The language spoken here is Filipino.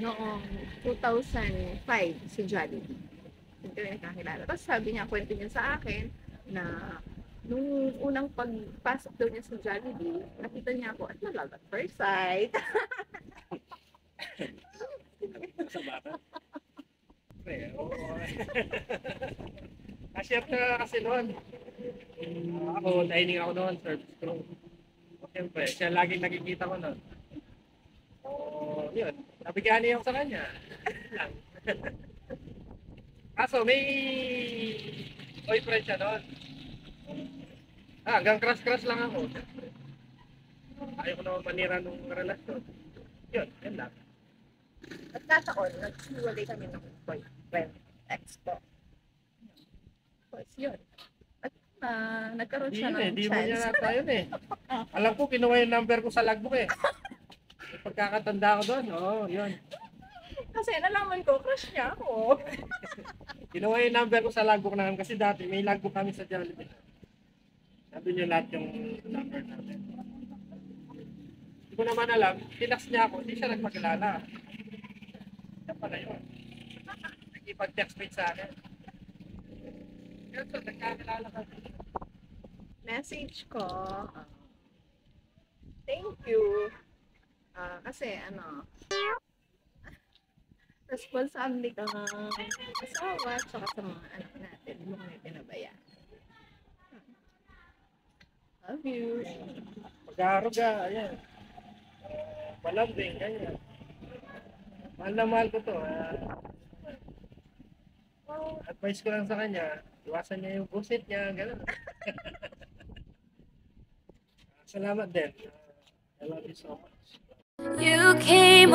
noong 2005 si Jollibee. Doon kami nagkakilala. Tapos sabi niya, kwento niya sa akin na nung unang pagpasok daw niya sa Jollibee, nakita niya ako at love at first sight. Sa bata. Pre, oo. Cashier na kasi noon. Ako, dining ako noon, service crew. Siyempre, siya laging nakikita ko noon. Yun. Nabigyan niya ako sa kanya. Yun lang. Kaso may boyfriend siya noon. Hanggang crush-crush lang ako. Ayaw ko naman manira nung relasyon. Yun lang. At kataon, nagsiwalay kami ng boyfriend, ex ko. Tapos yun. At nagkaroon siya ng Di mo niya chance. nata yun eh. Alam ko, kinuha yung number ko sa logbook eh. Pagkakatanda ko doon, yun. Kasi nalaman ko, crush niya ako. Kinuha yung number ko sa logbook namin kasi dati may logbook kami sa Jollibee. Sabi niyo lahat yung number namin. Hindi ko naman alam, tinax niya ako, hindi siya nagpakilala. Siya pala yun. Nagipag-textmate sa akin. Kaya so, nagkakilala kami. Message ko, thank you. Kasi responsable ka ng asawa at saka sa mga anak natin. Hindi mo kami pinabayaan. Love you. Pag-aaruga, ayan. Malambing, ganyan. Mahal na mahal ko to. Advice ko lang sa kanya, iwasan niya yung bullshit niya, gano'n. Salamat din. I love you so much. You came